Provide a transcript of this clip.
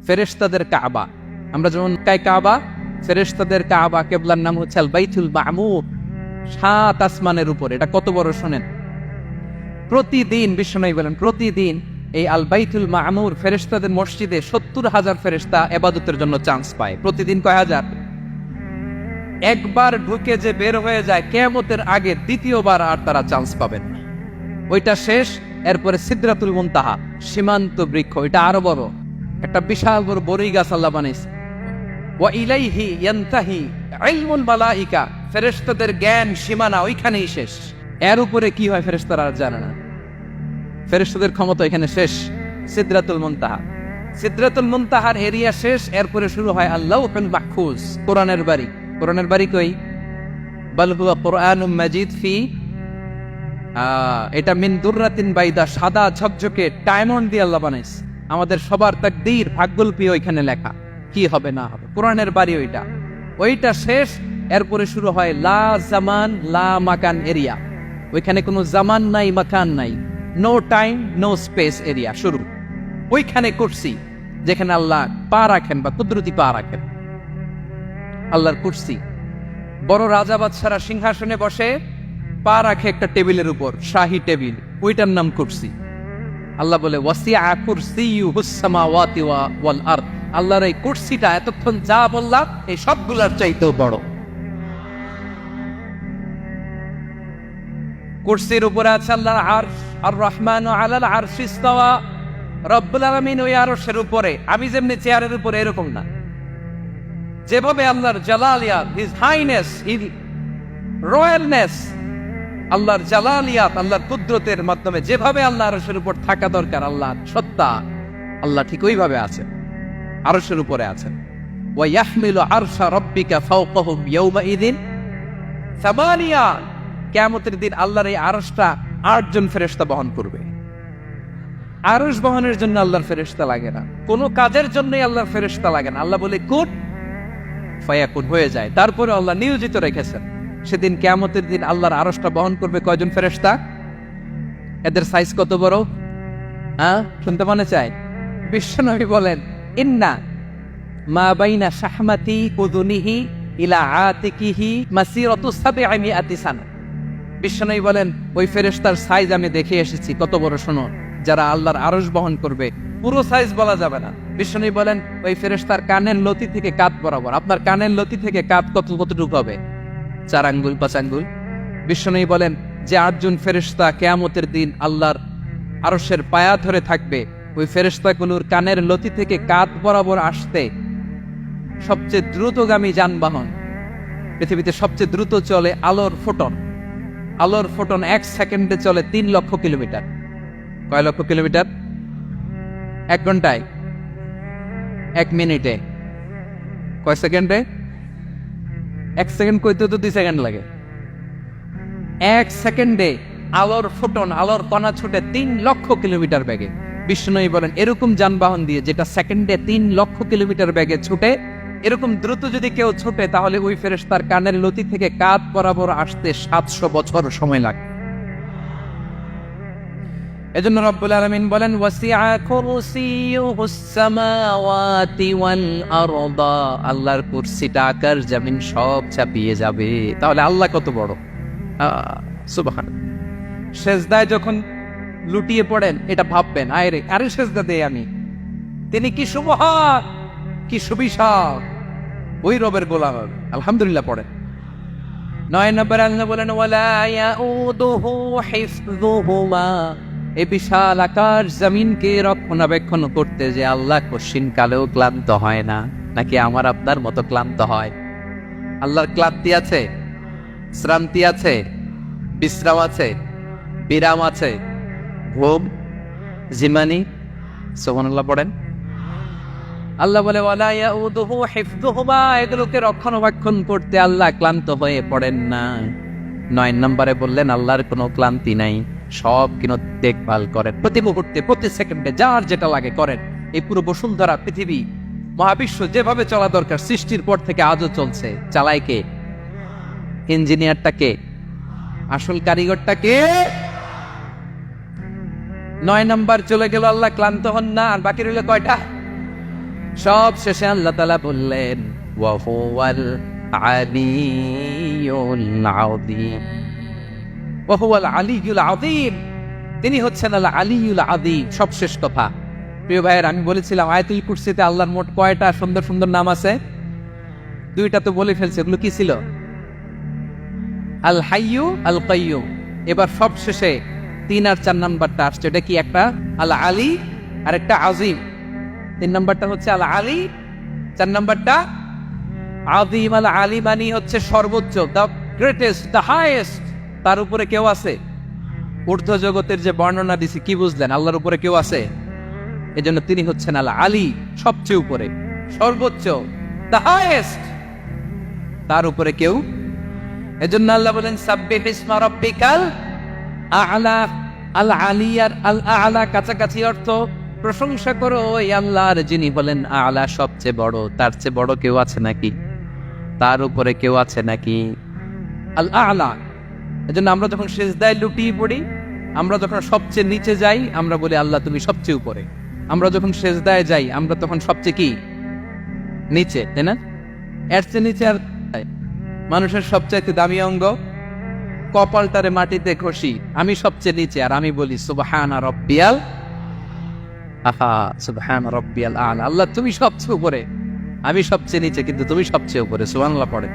ফেরেশতাদের কাবা। আমরা যেমন কাবা, ফেরেশতাদের কাবা কিবলার নাম হচ্ছে আল বাইতুল মামুর, 7 আসমানের উপর। এটা কত বড় শোনেন। প্রতিদিন বিশ্বনবী বলেন, প্রতিদিন এই আল বাইতুল মামুর ফেরেশতাদের মসজিদে 70,000 ফেরেশতা ইবাদতের জন্য চান্স পায়। প্রতিদিন কয় হাজার? একবার ঢুকে যে বের হয়ে যায় কিয়ামতের আগে দ্বিতীয়বার আর তারা চান্স পাবেন না। ওইটা শেষ। এরপরে সিদরাতুল মুনতাহা, সীমান্ত বৃক্ষ, এটা আরো বড় একটা বিশাল বড় বড়ই গাছ আল্লাহ বানাইছে। ওয়া ইলাইহি ইয়ানতাহি ইলমুল মালাইকা, ফেরেশতাদের জ্ঞান সীমানা ওইখানেই শেষ। এর উপরে কি হয় ফেরেশতারা আর জানে না। ফেরেশতাদের ক্ষমতা এখানে শেষ। সিদরাতুল মুনতাহা, সিদরাতুল মুনতাহার এরিয়া শেষ। এরপরে শুরু হয় আল্লাহুল মাহফুজ, কোরআনের বাড়ি। কোরআনের বাড়ি কই? বাল হুয়া কুরআনুম মাজিদ ফি, এটা মিন দুররাতিন বাইদা, সাদা ঝকঝকে ডায়মন্ড দিয়ে আল্লাহ বানাইছে। আমাদের সবার তাকদীর ভাগ্যলিপি ওইখানে লেখা, কি হবে না হবে। কোরআনের বাড়ি ওইটা, ওইটা শেষ। এরপরে শুরু হয় লা জামান লা মাকান এরিয়া। ওইখানে কোনো জামান নাই, মাকান নাই, no time no space area শুরু। ওইখানে কুরসি, যেখানে আল্লাহ পা রাখেন বা কুদরতি পা রাখেন, আল্লাহর কুরসি। বড় রাজা বাদশারা সিংহাসনে বসে পা রাখে একটা টেবিলের উপর, শাহী টেবিল, ওইটার নাম কুরসি। আল্লাহ বলে ওয়াসিআ কুরসিয়ুহুস সামাওয়াতি ওয়াল আরদ, আল্লাহর এই কুরসিটা এতক্ষণ যা বললাম এই সবগুলোর চাইতেও বড়। কুরসির উপরে আছে আল্লাহর আরশ, আর রহমানু আলাল আরশি ইস্তাওয়া, রব্বুল আলামিন ওই আরশের উপরে। আমি যেমনি চেয়ারের উপরে এরকম না, যেভাবে আল্লাহর জালালিয়াত, হিজ হাইনেস, হিজ রয়্যালনেস, আল্লাহর জালালিয়াত, আল্লাহর কুদরতের মাধ্যমে যেভাবে আল্লাহ আরশের উপর থাকা দরকার, আল্লাহর সত্তা, আল্লাহ ঠিক ওইভাবে আছেন, আরশের উপরে আছেন। ওয়া ইয়াহমিলু আরশা রাব্বিকা ফাওকাহুম ইয়াওমাইযিন সামানিয়া, কিয়ামতের দিন আল্লাহর এই আরশটা 8 জন ফেরেশতা বহন করবে। আরশ বহনের জন্য আল্লাহর ফেরেশতা লাগে না, কোনো কাজের জন্যই আল্লাহর ফেরেশতা লাগে না। আল্লাহ বলে কুন ফায়াকুন, হয়ে যায়। তারপরে আল্লাহ নিয়োজিত রেখেছেন। সেদিন কিয়ামতের দিন আল্লাহর আরশটা বহন করবে কয়জন ফেরেশতা? এদের সাইজ কত বড়? শুনতে মনে চায়? বিশ্বনবী বলেন ইন্না মা বাইনা শাহমাতি উযুনিহি ইলা আতিকিহি মাসিরাতু 700 সানা। বিশ্বনবী বলেন ওই ফেরেশতার সাইজ আমি দেখে এসেছি কত বড়। শোনো, যারা আল্লাহর আরশ বহন করবে, পুরো সাইজ বলা যাবে না। বিশ্বনবী বলেন ওই ফেরেশতার কানের লতি থেকে কাঁধ বরাবর। আপনার কানের লতি থেকে কাঁধ কতটুকু হবে? 4 আঙ্গুল 5 আঙ্গুল। বিশ্বনবী বলেন যে 8 জন ফেরেশতা কিয়ামতের দিন আল্লাহর আরশের পায়া ধরে থাকবে, ওই ফেরেশতাগুলোর কানের লতি থেকে কাঁধ বরাবর আসতে সবচেয়ে দ্রুতগামী যানবাহন, পৃথিবীতে সবচেয়ে দ্রুত চলে আলোর ফোটন। আলোর ফোটন 1 সেকেন্ডে চলে 3 লক্ষ কিলোমিটার। কয় লক্ষ কিলোমিটার? 1 ঘন্টায়? 1 মিনিটে? কয় সেকেন্ডে? 1 সেকেন্ড কইতে তো 2 সেকেন্ড লাগে। 1 সেকেন্ডে আলোর ফোটন, আলোর কণা ছুটে 3 লক্ষ কিলোমিটার বেগে। বিশ্বনবী বলেন এরকম যানবাহন দিয়ে যেটা সেকেন্ডে 3 লক্ষ কিলোমিটার বেগে ছুটে, এরকম দ্রুত যদি কেউ ছুটে, তাহলে ওই ফেরেশতার কানের লতি থেকে কাঁধ বরাবর আসতে 700 বছর সময় লাগে। এজন্য রব্বুল আলামিন বলেন ওয়াসিআ কুরসিয়ুহুস সামাওয়াতি ওয়াল আরদা, আল্লাহর কুরসিটা আকাশ জমিন সব চাপিয়ে যাবে। তাহলে আল্লাহ কত বড়! সুবহানাল্লাহ। সেজদায় যখন লুটিয়ে পড়েন এটা ভাববেন, আরে সেজদা দেই আমি, তিনি কি সুবহান, কি সুবিশাল, ওই রবের গোলাম। আলহামদুলিল্লাহ পড়েন। 9 নম্বরে আল্লাহ বলেন ওয়ালা ইয়াউদুহু হিফযুহুমা, এই বিশাল আকাশ জমিনকে রক্ষণাবেক্ষণ করতে যে আল্লাহ কশিন কালেও ক্লান্ত হয় না। নাকি আমার আপনার মতো ক্লান্ত হয়? আল্লাহর ক্লান্তি আছে, শ্রান্তি আছে, বিশ্রাম আছে, বিরাম আছে, ঘুম, জিমানি? সুবহানাল্লাহ পড়েন। আল্লাহ বলে ওয়ালা ইয়াউদুহু হিফযুহুমা, এগুলোকে রক্ষণাবেক্ষণ করতে আল্লাহ ক্লান্ত হয়ে পড়েন না। 9 নম্বরে বললেন আল্লাহর কোনো ক্লান্তি নাই, সব কিন্তু দেখভাল করেন, প্রতি মুহূর্তে প্রতি সেকেন্ডে যার যেটা লাগে করেন। এই পুরো বসুন্ধরা, পৃথিবী, মহাবিশ্ব যেভাবে চলা দরকার সৃষ্টির পর থেকে আজও চলছে। চালায় কে? ইঞ্জিনিয়ারটা কে? আসল কারিগরটা কে? 9 নাম্বার চলে গেল, আল্লাহ ক্লান্ত হন না। আর বাকি রইল কয়টা? সব শেষে আল্লাহ তাআলা বললেন ওয়া হুয়াল আলিয়ুল আযীম, ওয়া হুয়াল আলিয়ুল আযীম, তিনি হচ্ছেন আল আলিয়ুল আযীম, সবশেষ কথা। প্রিয় ভাইয়ের, আমি বলেছিলাম আয়াতুল কুরসিতে আল্লাহর মোট কয়টা সুন্দর সুন্দর নাম আছে? দুইটা তো বলে ফেলছে, ওগুলো কি ছিল? আল হাইয়ু, আল কাইয়ুম। এবার সবশেষে 3 আর 4 নাম্বারটা আসছে, এটা কি? একটা আল আলী আর একটা আজিম। 3 নাম্বারটা হচ্ছে আল আলী, 4 নাম্বারটা আযীম। আল আলী মানে হচ্ছে সর্বোচ্চ, দ্য গ্রেটেস্ট, দ্য হাইয়েস্ট। তার উপরে কেউ আছে? ঊর্ধ্ব জগতের যে বর্ণনা দিছি, কি বুঝলেন? আল্লাহর উপরে কেউ আছে? এজন্য তিনি হচ্ছেন আল আলী, সবচেয়ে উপরে, সর্বোচ্চ, দ্য হাইয়েস্ট। তার উপরে কেউ। এজন্য আল্লাহ বলেন সাব্বিহ ইসমা রাব্বিকাল আ'লা। আল আলিয়ার আল আ'লা কাছাকাছি অর্থ প্রশংসা করো ওই আল্লাহর, যিনি বলেন আ'লা, সবচেয়ে বড়। তার চেয়ে বড় কেউ আছে নাকি? তার উপরে কেউ আছে নাকি? আল আ'লা। এজন্য আমরা যখন সিজদায় লুটিয়ে পড়ি, আমরা যখন সবচেয়ে নিচে যাই, আমরা বলি আল্লাহ তুমি সবচেয়ে উপরে। আমরা যখন সিজদায় যাই, আমরা তখন সবচেয়ে কি? নিচে, তাই না? এর চেয়ে নিচে আর মানুষের সবচাইতে দামি অঙ্গ কপালটারে মাটিতে ঘষি, আমি সবচেয়ে নিচে, আর আমি বলি সুবহানা রাব্বিয়াল আহা, সুবহানা রাব্বিয়াল আ'লা। আল্লাহ তুমি সবচেয়ে উপরে, আমি সবচেয়ে নিচে, কিন্তু তুমি সবচেয়ে উপরে। সুবহানাল্লাহ পড়ে।